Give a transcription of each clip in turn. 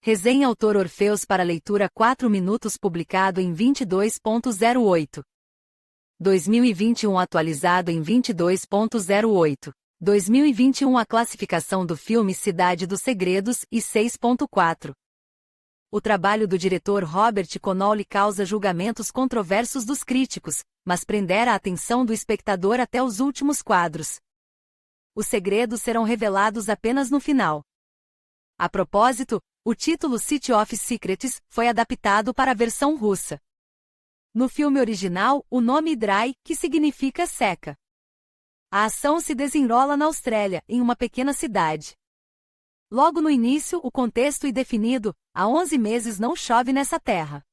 Resenha Autor Orfeus para leitura 4 minutos publicado em 22.08. 2021 atualizado em 22.08. 2021 a classificação do filme Cidade dos Segredos e 6.4. O trabalho do diretor Robert Connolly causa julgamentos controversos dos críticos, mas prendera a atenção do espectador até os últimos quadros. Os segredos serão revelados apenas no final. A propósito, o título City of Secrets foi adaptado para a versão russa. No filme original, o nome Dry, que significa seca. A ação se desenrola na Austrália, em uma pequena cidade. Logo no início, o contexto é definido: há 11 meses não chove nessa terra.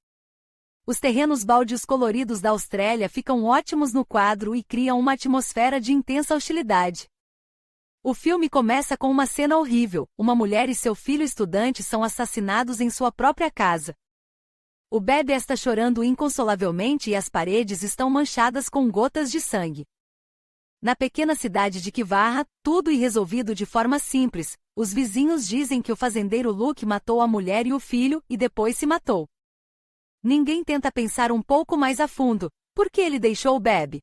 Os terrenos baldios coloridos da Austrália ficam ótimos no quadro e criam uma atmosfera de intensa hostilidade. O filme começa com uma cena horrível: uma mulher e seu filho estudante são assassinados em sua própria casa. O bebê está chorando inconsolavelmente e as paredes estão manchadas com gotas de sangue. Na pequena cidade de Kivarra, tudo é resolvido de forma simples. Os vizinhos dizem que o fazendeiro Luke matou a mulher e o filho e depois se matou. Ninguém tenta pensar um pouco mais a fundo: por que ele deixou o bebê?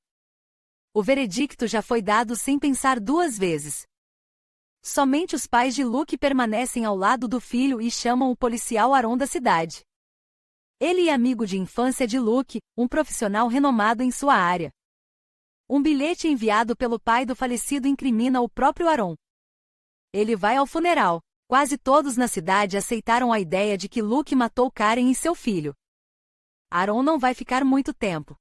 O veredicto já foi dado sem pensar duas vezes. Somente os pais de Luke permanecem ao lado do filho e chamam o policial Aaron da cidade. Ele é amigo de infância de Luke, um profissional renomado em sua área. Um bilhete enviado pelo pai do falecido incrimina o próprio Aaron. Ele vai ao funeral. Quase todos na cidade aceitaram a ideia de que Luke matou Karen e seu filho. Aaron não vai ficar muito tempo.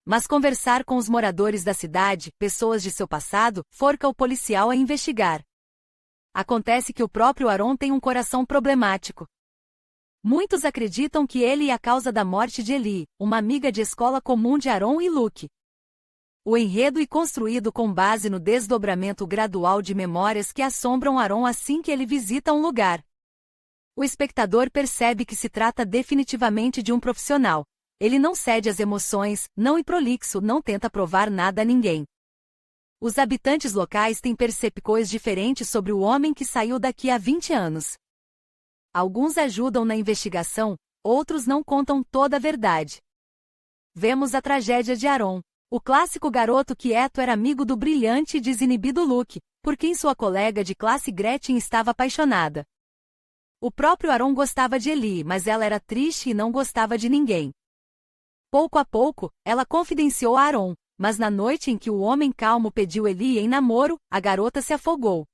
Mas conversar com os moradores da cidade, pessoas de seu passado, forca o policial a investigar. Acontece que o próprio Aaron tem um coração problemático. Muitos acreditam que ele é a causa da morte de Ellie, uma amiga de escola comum de Aaron e Luke. O enredo é construído com base no desdobramento gradual de memórias que assombram Aaron assim que ele visita um lugar. O espectador percebe que se trata definitivamente de um profissional. Ele não cede às emoções, não é prolixo, não tenta provar nada a ninguém. Os habitantes locais têm percepções diferentes sobre o homem que saiu daqui há 20 anos. Alguns ajudam na investigação, outros não contam toda a verdade. Vemos a tragédia de Aaron. O clássico garoto quieto era amigo do brilhante e desinibido Luke, por quem sua colega de classe Gretchen estava apaixonada. O próprio Aaron gostava de Ellie, mas ela era triste e não gostava de ninguém. Pouco a pouco, ela confidenciou a Aaron, mas na noite em que o homem calmo pediu Ellie em namoro, a garota se afogou.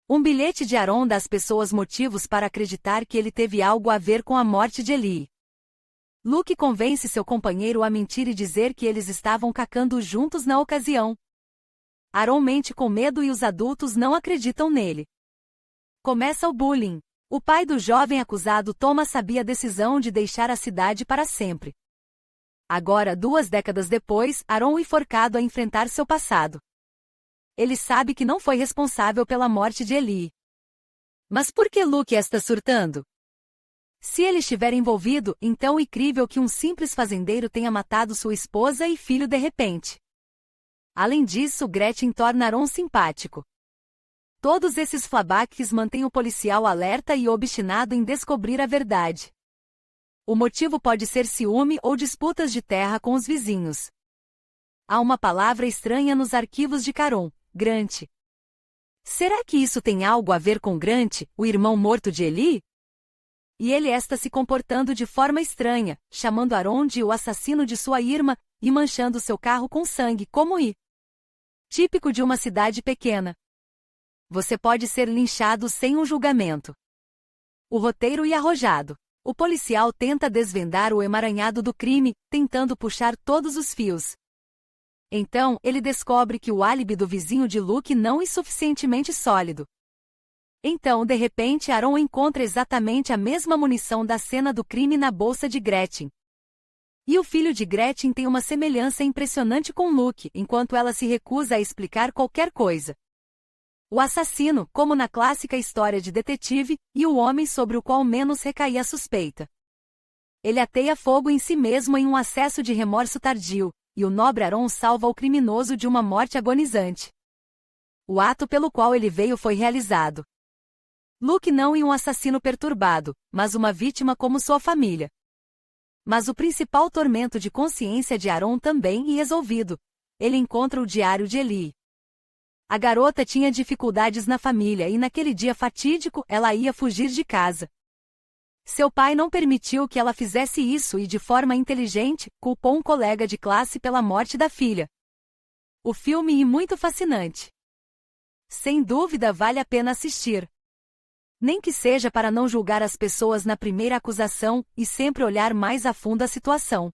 Um bilhete de Aaron dá às pessoas motivos para acreditar que ele teve algo a ver com a morte de Ellie. Luke convence seu companheiro a mentir e dizer que eles estavam cacando juntos na ocasião. Aaron mente com medo e os adultos não acreditam nele. Começa o bullying. O pai do jovem acusado toma a sabia decisão de deixar a cidade para sempre. Agora, 2 décadas depois, Aaron é forçado a enfrentar seu passado. Ele sabe que não foi responsável pela morte de Ellie. Mas por que Luke está surtando? Se ele estiver envolvido, então é incrível que um simples fazendeiro tenha matado sua esposa e filho de repente. Além disso, Gretchen torna Aaron simpático. Todos esses flashbacks mantêm o policial alerta e obstinado em descobrir a verdade. O motivo pode ser ciúme ou disputas de terra com os vizinhos. Há uma palavra estranha nos arquivos de Caron: Grant. Será que isso tem algo a ver com Grant, o irmão morto de Ellie? E ele está se comportando de forma estranha, chamando Aaron de o assassino de sua irmã e manchando seu carro com sangue, como típico de uma cidade pequena. Você pode ser linchado sem um julgamento. O roteiro é arrojado. O policial tenta desvendar o emaranhado do crime, tentando puxar todos os fios. Então, ele descobre que o álibi do vizinho de Luke não é suficientemente sólido. Então, de repente, Aaron encontra exatamente a mesma munição da cena do crime na bolsa de Gretchen. E o filho de Gretchen tem uma semelhança impressionante com Luke, enquanto ela se recusa a explicar qualquer coisa. O assassino, como na clássica história de detetive, e o homem sobre o qual menos recaía a suspeita. Ele ateia fogo em si mesmo em um acesso de remorso tardio, e o nobre Aaron salva o criminoso de uma morte agonizante. O ato pelo qual ele veio foi realizado. Luke não é um assassino perturbado, mas uma vítima como sua família. Mas o principal tormento de consciência de Aaron também é resolvido. Ele encontra o diário de Ellie. A garota tinha dificuldades na família e naquele dia fatídico ela ia fugir de casa. Seu pai não permitiu que ela fizesse isso e, de forma inteligente, culpou um colega de classe pela morte da filha. O filme é muito fascinante. Sem dúvida vale a pena assistir. Nem que seja para não julgar as pessoas na primeira acusação e sempre olhar mais a fundo a situação.